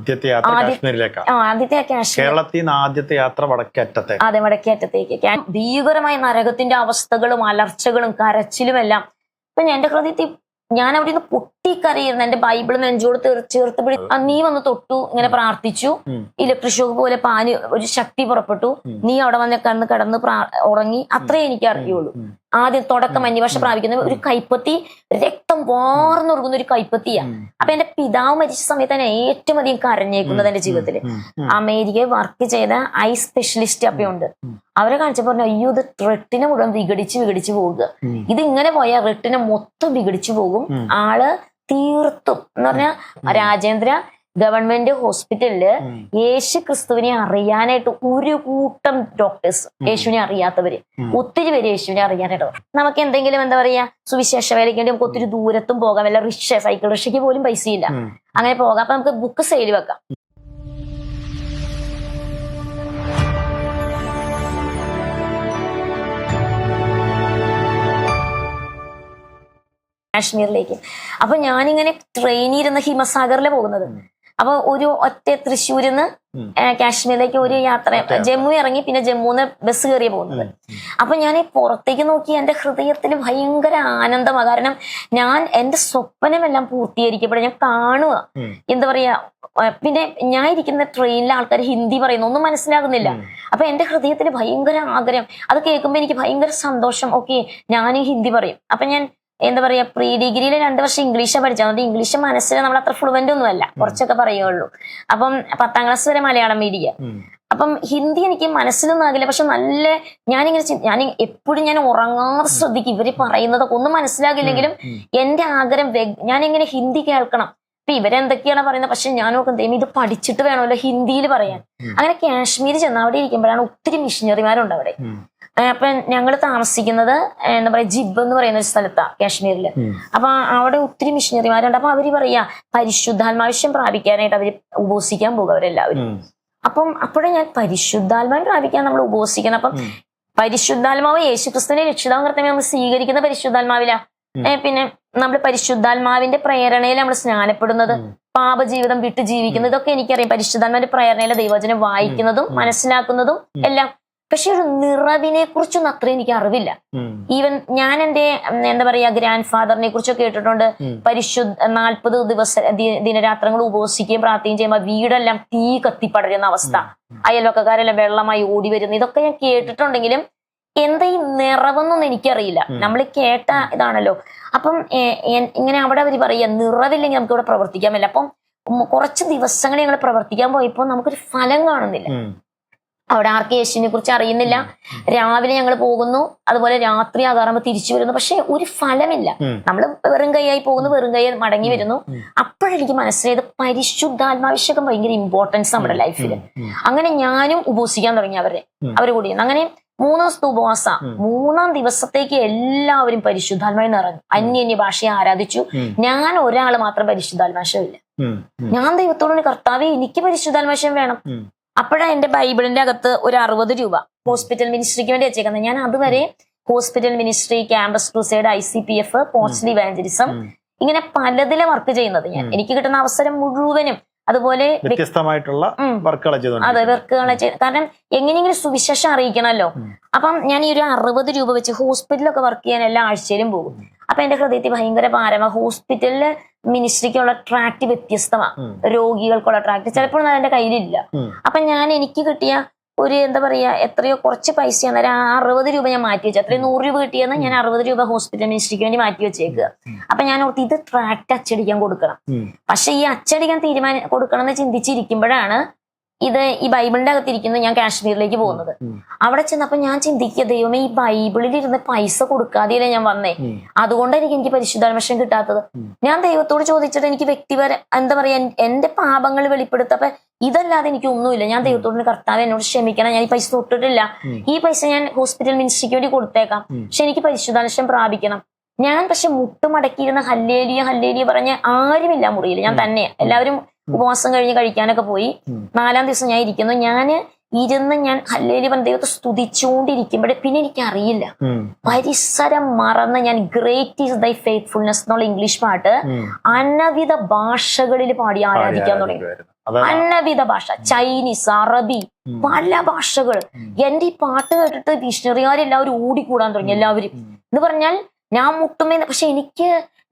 ആദ്യത്തെ യാത്ര കാശ്മീരിലേക്കാണ്. ആദ്യത്തെ കാശ്മീർ, കേരളത്തിൽ നിന്ന് ആദ്യത്തെ യാത്ര വടക്കേറ്റത്തെ. അതെ, വടക്കേറ്റത്തേക്ക്. ഭീകരമായ നരകത്തിന്റെ അവസ്ഥകളും അലർച്ചകളും കരച്ചിലും എല്ലാം. ഇപ്പൊ എന്റെ ഹൃദയത്തിൽ ഞാൻ അവിടെ നിന്ന് പൊട്ടിക്കരയിരുന്നു. എന്റെ ബൈബിൾ നെഞ്ചോട് ചേർത്ത് പിടി, നീ വന്ന് തൊട്ടു, ഇങ്ങനെ പ്രാർത്ഥിച്ചു, ഇലക്ട്രിക് ഷോക്ക് പോലെ പാന് ഒരു ശക്തി പുറപ്പെട്ടു, നീ അവിടെ വന്ന് കിടന്ന് ഉറങ്ങി. അത്രേ എനിക്ക് അറിയുള്ളൂ. ആദ്യം തുടക്കം അന്യഭാഷ പ്രാപിക്കുന്ന ഒരു കൈപ്പത്തി, രക്തം വാർന്നൊഴുകുന്ന ഒരു കൈപ്പത്തിയാ. അപ്പൊ എന്റെ പിതാവ് മരിച്ച സമയത്ത് തന്നെ ഏറ്റവും അധികം കരഞ്ഞേക്കുന്നത് എന്റെ ജീവിതത്തില്. അമേരിക്കയിൽ വർക്ക് ചെയ്ത ഐ സ്പെഷ്യലിസ്റ്റ് അപ്പയുണ്ട്. അവരെ കാണിച്ചപ്പോ പറഞ്ഞു, അയ്യോ ഇത് റെട്ടിനെ മുഴുവൻ വിഘടിച്ച് പോവുക, ഇത് ഇങ്ങനെ പോയാൽ റെട്ടിനെ മൊത്തം വിഘടിച്ചു പോകും. ആള് തീർത്തും എന്ന് പറഞ്ഞാൽ രാജേന്ദ്ര ഗവൺമെന്റ് ഹോസ്പിറ്റലില് യേശു ക്രിസ്തുവിനെ അറിയാനായിട്ട് ഒരു കൂട്ടം ഡോക്ടേഴ്സ്, യേശുവിനെ അറിയാത്തവര് ഒത്തിരി പേര് യേശുവിനെ അറിയാനായിട്ട്. നമുക്ക് എന്തെങ്കിലും എന്താ പറയാ സുവിശേഷ വേലയ്ക്ക് വേണ്ടി നമുക്ക് ഒത്തിരി ദൂരത്തും പോകാം. വല്ല സൈക്കിൾ റിക്ഷയ്ക്ക് പോലും പൈസയില്ല, അങ്ങനെ പോകാം. അപ്പൊ നമുക്ക് ബുക്ക് സെയിൽ വെക്കാം. കാശ്മീരിലേക്ക്. അപ്പൊ ഞാനിങ്ങനെ ട്രെയിനിരുന്ന ഹിമസാഗറിലെ പോകുന്നത്. അപ്പൊ ഒരു ഒറ്റ തൃശ്ശൂരിന്ന് കാശ്മീരിലേക്ക് ഒരു യാത്ര, ജമ്മു ഇറങ്ങി പിന്നെ ജമ്മുന്ന് ബസ് കയറിയ പോകുന്നത്. അപ്പൊ ഞാൻ പുറത്തേക്ക് നോക്കി എന്റെ ഹൃദയത്തിൽ ഭയങ്കര ആനന്ദമാണ്. കാരണം ഞാൻ എന്റെ സ്വപ്നമെല്ലാം പൂർത്തീകരിക്കപ്പെടും. ഞാൻ കാണുക, എന്താ പറയാ. പിന്നെ ഞാൻ ഇരിക്കുന്ന ട്രെയിനിലെ ആൾക്കാർ ഹിന്ദി പറയുന്നു, ഒന്നും മനസ്സിലാകുന്നില്ല. അപ്പൊ എന്റെ ഹൃദയത്തിൽ ഭയങ്കര ആഗ്രഹം. അത് കേൾക്കുമ്പോൾ എനിക്ക് ഭയങ്കര സന്തോഷം. ഓക്കെ, ഞാനും ഹിന്ദി പറയും. അപ്പൊ ഞാൻ എന്താ പറയാ പ്രീ ഡിഗ്രിയിൽ 2 വർഷം ഇംഗ്ലീഷാണ് പഠിച്ചത്. അതുകൊണ്ട് ഇംഗ്ലീഷ് മനസ്സിൽ നമ്മൾ അത്ര ഫ്ലുവന്റ് ഒന്നും അല്ല, കുറച്ചൊക്കെ പറയുള്ളൂ. അപ്പം 10ാം ക്ലാസ് വരെ മലയാളം മീഡിയം. അപ്പം ഹിന്ദി എനിക്ക് മനസ്സിലൊന്നും ആകില്ല. പക്ഷെ ഞാൻ എപ്പോഴും ഞാൻ ഉറങ്ങാതെ ശ്രദ്ധിക്കും. ഇവര് പറയുന്നതൊക്കെ ഒന്നും മനസ്സിലാകില്ലെങ്കിലും എന്റെ ആഗ്രഹം ഞാനിങ്ങനെ ഹിന്ദി കേൾക്കണം. ഇപ്പൊ ഇവരെന്തൊക്കെയാണ് പറയുന്നത്, പക്ഷെ ഞാൻ നോക്കും ഇത് പഠിച്ചിട്ട് വേണമല്ലോ ഹിന്ദിയിൽ പറയാൻ. അങ്ങനെ കാശ്മീർ ചെന്ന് അവിടെ ഇരിക്കുമ്പോഴാണ് ഒത്തിരി മിഷനറിമാരുണ്ട് അവിടെ. അപ്പൊ ഞങ്ങൾ താമസിക്കുന്നത് എന്താ പറയാ ജിബ് എന്ന് പറയുന്ന ഒരു സ്ഥലത്താ കാശ്മീരില്. അപ്പൊ അവിടെ ഒത്തിരി മിഷനറിമാരുണ്ട്. അപ്പൊ അവര് പറയാ പരിശുദ്ധാത്മാവിശ്യം പ്രാപിക്കാനായിട്ട് അവര് ഉപവസിക്കാൻ പോകും അവരെല്ലാവരും. അപ്പം അപ്പോഴേ ഞാൻ പരിശുദ്ധാത്മാവിനെ പ്രാപിക്കാൻ നമ്മൾ ഉപവസിക്കണം. അപ്പം പരിശുദ്ധാത്മാവ് യേശുക്രിസ്തുവിനെ രക്ഷിതാവും കർത്താവിനെ നമ്മൾ സ്വീകരിക്കുന്ന പരിശുദ്ധാത്മാവിലാ. പിന്നെ നമ്മൾ പരിശുദ്ധാത്മാവിന്റെ പ്രേരണയിൽ നമ്മൾ സ്നാനപ്പെടുന്നത്, പാപജീവിതം വിട്ട് ജീവിക്കുന്നത്, ഇതൊക്കെ എനിക്കറിയാം. പരിശുദ്ധാത്മാവിന്റെ പ്രേരണയിലെ ദൈവവചനം വായിക്കുന്നതും മനസ്സിലാക്കുന്നതും എല്ലാം. പക്ഷെ ഒരു നിറവിനെ കുറിച്ചൊന്നും അത്ര എനിക്ക് അറിവില്ല. ഈവൻ ഞാൻ എന്റെ എന്താ പറയാ ഗ്രാൻഡ് ഫാദറിനെ കുറിച്ചൊക്കെ കേട്ടിട്ടുണ്ട്. 40 ദിവസ ദിനരാത്രങ്ങൾ ഉപവസിക്കുകയും പ്രാർത്ഥിക്കുകയും ചെയ്യുമ്പോൾ വീടെല്ലാം തീ കത്തിപ്പടരുന്ന അവസ്ഥ, അയൽവക്കക്കാരെല്ലാം വെള്ളമായി ഓടി വരുന്നു, ഇതൊക്കെ ഞാൻ കേട്ടിട്ടുണ്ടെങ്കിലും എന്താ ഈ നിറവെന്നൊന്നും എനിക്കറിയില്ല. നമ്മൾ കേട്ട ഇതാണല്ലോ. അപ്പം ഇങ്ങനെ അവിടെ അവർ പറയാ നിറവില്ലെങ്കിൽ നമുക്ക് ഇവിടെ പ്രവർത്തിക്കാൻ പറ്റില്ല. അപ്പം കുറച്ച് ദിവസങ്ങൾ ഞങ്ങൾ പ്രവർത്തിക്കാൻ പോയപ്പോൾ നമുക്കൊരു ഫലം കാണുന്നില്ല. അവിടെ ആർക്ക് യേശുവിനെ കുറിച്ച് അറിയുന്നില്ല. രാവിലെ ഞങ്ങൾ പോകുന്നു, അതുപോലെ രാത്രി ആകാറുമ്പോൾ തിരിച്ചു വരുന്നു, പക്ഷെ ഒരു ഫലമില്ല. നമ്മൾ വെറും കൈയായി പോകുന്നു, വെറും കൈയായി മടങ്ങി വരുന്നു. അപ്പോഴെനിക്ക് മനസ്സിലായത് പരിശുദ്ധാത്മാഭിഷേകം ഭയങ്കര ഇമ്പോർട്ടൻസ് നമ്മുടെ ലൈഫിൽ. അങ്ങനെ ഞാനും ഉപവസിക്കാൻ തുടങ്ങി അവരെ കൂടി. അങ്ങനെ 3 ദിവസത്തെ ഉപവാസ. 3ാം ദിവസത്തേക്ക് എല്ലാവരും പരിശുദ്ധാത്മാവിൽ നിറഞ്ഞു, അന്യ ഭാഷയെ ആരാധിച്ചു. ഞാൻ ഒരാൾ മാത്രം പരിശുദ്ധാത്മാശമില്ല. ഞാൻ ദൈവത്തോട് കർത്താവേ എനിക്ക് പരിശുദ്ധാത്മാശം വേണം. അപ്പോഴാണ് എന്റെ ബൈബിളിന്റെ അകത്ത് ഒരു 60 രൂപ ഹോസ്പിറ്റൽ മിനിസ്ട്രിക്ക് വേണ്ടി വെച്ചേക്കുന്നത്. ഞാൻ അതുവരെ hospital ministry, campus crusade, ICPF, postal evangelism, ഇങ്ങനെ പലതിലെ വർക്ക് ചെയ്യുന്നത്. എനിക്ക് കിട്ടുന്ന അവസരം മുഴുവനും അതുപോലെ വ്യത്യസ്തമായിട്ടുള്ള വർക്കുകൾ ചെയ്തു. കാരണം എങ്ങനെയെങ്കിലും സുവിശേഷം അറിയിക്കണമല്ലോ. അപ്പം ഞാൻ ഈ ഒരു 60 രൂപ വെച്ച് ഹോസ്പിറ്റലൊക്കെ വർക്ക് ചെയ്യാൻ എല്ലാ ആഴ്ചയിലും പോകും. അപ്പൊ എന്റെ ഹൃദയത്തിൽ ഭയങ്കര ഭാരമാണ്. ഹോസ്പിറ്റലില് മിനിസ്ട്രിക്കുള്ള ട്രാക്ട് വ്യത്യസ്തമാണ്, രോഗികൾക്കുള്ള ട്രാക്ട് ചിലപ്പോൾ എന്റെ കയ്യിലില്ല. അപ്പൊ എനിക്ക് കിട്ടിയ ഒരു എന്താ പറയാ എത്രയോ കുറച്ച് പൈസ അന്നേരം 60 രൂപ ഞാൻ മാറ്റി വെച്ചു. അത്രയും 100 രൂപ കിട്ടിയെന്ന് ഞാൻ 60 രൂപ ഹോസ്പിറ്റൽ മിനിസ്ട്രിക്ക് വേണ്ടി മാറ്റി വെച്ചേക്കുക. അപ്പൊ ഞാൻ ഓർത്ത് ഇത് ട്രാക്ട് അച്ചടിക്കാൻ കൊടുക്കണം. പക്ഷെ ഈ അച്ചടിക്കാൻ കൊടുക്കണം എന്ന് ചിന്തിച്ചിരിക്കുമ്പോഴാണ് ഈ ബൈബിളിന്റെ അകത്തിരിക്കുന്നു ഞാൻ കാശ്മീരിലേക്ക് പോകുന്നത്. അവിടെ ചെന്നപ്പോ ഞാൻ ചിന്തിക്കുക, ദൈവമേ ഈ ബൈബിളിൽ ഇരുന്ന് പൈസ കൊടുക്കാതെയല്ലേ ഞാൻ വന്നേ, അതുകൊണ്ടായിരിക്കും എനിക്ക് പരിശുദ്ധാത്മാശം കിട്ടാത്തത്. ഞാൻ ദൈവത്തോട് ചോദിച്ചിട്ട് എനിക്ക് വ്യക്തിപര എന്താ പറയാ എന്റെ പാപങ്ങൾ വെളിപ്പെടുത്തപ്പോ ഇതല്ലാതെ എനിക്ക് ഒന്നുമില്ല. ഞാൻ ദൈവത്തോട് കർത്താവ് എന്നോട് ക്ഷമിക്കണം, ഞാൻ ഈ പൈസ തൊട്ടിട്ടില്ല, ഈ പൈസ ഞാൻ ഹോസ്പിറ്റൽ മിനിസ്ട്രിക്ക് വേണ്ടി കൊടുത്തേക്കാം, പക്ഷെ എനിക്ക് പരിശുദ്ധാത്മാശം പ്രാപിക്കണം. ഞാൻ പക്ഷെ മുട്ടുമടക്കിയിരുന്ന ഹല്ലേലിയ പറഞ്ഞ ആരുമില്ല മുറിയിൽ, ഞാൻ തന്നെ. എല്ലാവരും ഉപവാസം കഴിഞ്ഞ് കഴിക്കാനൊക്കെ പോയി. 4ാം ദിവസം ഞാൻ ഇരിക്കുന്നു. ഞാൻ ഹല്ലേലൂയ പറഞ്ഞ ദൈവത്തെ സ്തുതിച്ചുകൊണ്ടിരിക്കുമ്പോഴേ പിന്നെ എനിക്കറിയില്ല, പരിസരം മറന്ന് ഞാൻ ഗ്രേറ്റ് ഈസ് ദൈ ഫെയ്ത്ത്ഫുൾനെസ് എന്നുള്ള ഇംഗ്ലീഷ് പാട്ട് അനവിധ ഭാഷകളിൽ പാടി ആരാധിക്കാൻ തുടങ്ങി. അനവിധ ഭാഷ, ചൈനീസ്, അറബി, പല ഭാഷകൾ. എന്റെ ഈ പാട്ട് കേട്ടിട്ട് മിഷണറിമാരെല്ലാവരും ഓടിക്കൂടാൻ തുടങ്ങി. എല്ലാവരും എന്ന് പറഞ്ഞാൽ ഞാൻ മുട്ടുമേന്ന്. പക്ഷെ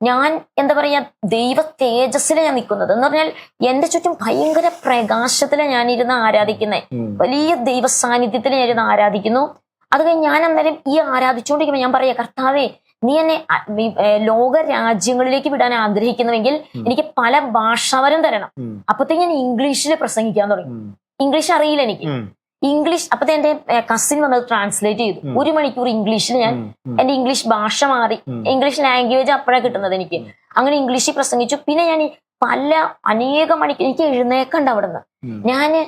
ഞാൻ എന്താ പറയാ, ദൈവ തേജസ്സിലാണ് ഞാൻ നിൽക്കുന്നത്. എന്ന് പറഞ്ഞാൽ എന്റെ ചുറ്റും ഭയങ്കര പ്രകാശത്തിലാണ് ഞാനിരുന്ന് ആരാധിക്കുന്നത്. വലിയ ദൈവ സാന്നിധ്യത്തിൽ ഞാനിരുന്ന് ആരാധിക്കുന്നു. അത് കഴിഞ്ഞ് ഞാൻ അന്നേരം ഈ ആരാധിച്ചുകൊണ്ടിരിക്കുമ്പോൾ ഞാൻ പറയാ, കർത്താവേ, നീ എന്നെ ലോക രാജ്യങ്ങളിലേക്ക് വിടാൻ ആഗ്രഹിക്കുന്നുവെങ്കിൽ എനിക്ക് പല ഭാഷാവരം തരണം. അപ്പത്തേക്ക് ഞാൻ ഇംഗ്ലീഷിൽ പ്രസംഗിക്കാൻ തുടങ്ങി. ഇംഗ്ലീഷ് അറിയില്ല എനിക്ക്. ഇംഗ്ലീഷ് അപ്പത്തെ എന്റെ കസിൻ വന്നത് ട്രാൻസ്ലേറ്റ് ചെയ്തു. 1 മണിക്കൂർ ഇംഗ്ലീഷിൽ ഞാൻ എന്റെ ഇംഗ്ലീഷ് ഭാഷ മാറി. ഇംഗ്ലീഷ് ലാംഗ്വേജ് അപ്പോഴാണ് കിട്ടുന്നത് എനിക്ക്. അങ്ങനെ ഇംഗ്ലീഷിൽ പ്രസംഗിച്ചു. പിന്നെ ഞാൻ അനേകം മണിക്കൂർ എനിക്ക് എഴുന്നേക്കണ്ട അവിടെ നിന്ന്. ഞാന്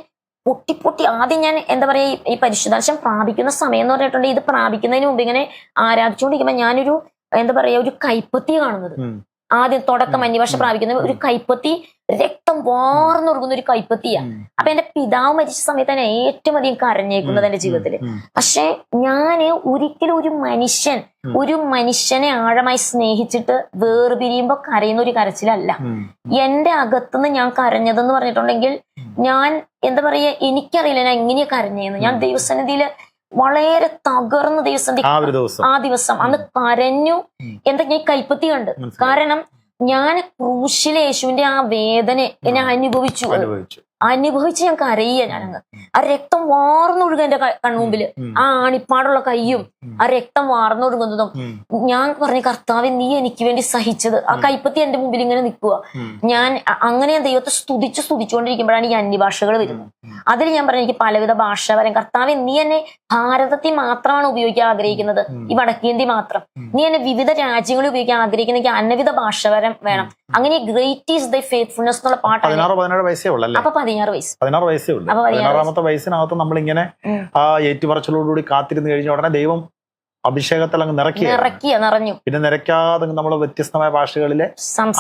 പൊട്ടി ആദ്യം ഞാൻ എന്താ പറയാ, ഈ പരിശുദ്ധാംശം പ്രാപിക്കുന്ന സമയം എന്ന് പറഞ്ഞിട്ടുണ്ടെങ്കിൽ ഇത് പ്രാപിക്കുന്നതിന് മുമ്പ് ഇങ്ങനെ ആരാധിച്ചുകൊണ്ടിരിക്കുമ്പോ ഞാനൊരു എന്താ പറയാ, ഒരു കൈപ്പത്തി കാണുന്നത്. ആദ്യം തുടക്കം അന്യഭാഷ പ്രാപിക്കുന്ന ഒരു കൈപ്പത്തി, രക്തം വാർന്നൊഴുകുന്ന ഒരു കൈപ്പത്തിയാ. അപ്പൊ എന്റെ പിതാവ് മരിച്ച സമയത്താണ് ഏറ്റവും അധികം കരഞ്ഞേക്കുന്നത് എന്റെ ജീവിതത്തില്. പക്ഷെ ഞാന് ഒരിക്കലും ഒരു മനുഷ്യനെ ആഴമായി സ്നേഹിച്ചിട്ട് വേർപിരിയുമ്പോ കരയുന്ന ഒരു കരച്ചിലല്ല. എന്റെ അകത്തുനിന്ന് ഞാൻ കരഞ്ഞതെന്ന് പറഞ്ഞിട്ടുണ്ടെങ്കിൽ, ഞാൻ എന്താ പറയാ, എനിക്കറിയില്ല ഞാൻ എങ്ങനെയാ കരഞ്ഞേന്ന്. ഞാൻ ദൈവസന്നിധിയില് വളരെ തകർന്ന ആ ദിവസം അന്ന് കരഞ്ഞു. എന്താ, ഞാൻ കൈപ്പത്തി കണ്ട്. കാരണം ഞാൻ ക്രൂശിലെ യേശുവിന്റെ ആ വേദന എന്നെ അനുഭവിച്ച് ഞാൻ കരയുക. ഞാനങ്ങ് ആ രക്തം വാർന്നൊഴുക എന്റെ കൺമുമ്പില്, ആ ആണിപ്പാടുള്ള കയ്യും ആ രക്തം വാർന്നൊഴുകുന്നതും. ഞാൻ പറഞ്ഞു, കർത്താവെ, നീ എനിക്ക് വേണ്ടി സഹിച്ചത്. ആ കൈപ്പത്തി എന്റെ മുമ്പിൽ ഇങ്ങനെ നിൽക്കുക. ഞാൻ അങ്ങനെ ദൈവത്തെ സ്തുതിച്ചുകൊണ്ടിരിക്കുമ്പോഴാണ് ഈ അന്യഭാഷകൾ വരുന്നത്. അതിൽ ഞാൻ പറഞ്ഞു, എനിക്ക് പലവിധ ഭാഷ വരാം. കർത്താവെ, നീ എന്നെ ഭാരതത്തിൽ മാത്രമാണ് ഉപയോഗിക്കാൻ ആഗ്രഹിക്കുന്നത്, ഈ വടക്കേന്ത്യ മാത്രം. നീ എന്നെ വിവിധ രാജ്യങ്ങളിൽ ഉപയോഗിക്കാൻ ആഗ്രഹിക്കുന്ന എനിക്ക് അനവിധ ഭാഷ വരം വേണം. അങ്ങനെ ഗ്രേറ്റ് ഈസ് ദൈ ഫെയ്ത്ത്ഫുൾനെസ് എന്നുള്ള പാട്ടാണ്. 16 വയസ്സേ ഉള്ളൂ. അപ്പൊ 16 വയസ്സ്. 16 വയസ്സേ ഉള്ളൂ. 16ാമത്തെ വയസ്സിനകത്ത് നമ്മളിങ്ങനെ ആ ഏറ്റുപറച്ചിലോടുകൂടി കാത്തിരുന്ന് കഴിഞ്ഞ ഉടനെ ദൈവം അഭിഷേകത്തിൽ അങ്ങ് നിറഞ്ഞു. പിന്നെ നിറയ്ക്കാതെ നമ്മൾ വ്യത്യസ്തമായ ഭാഷകളിലെ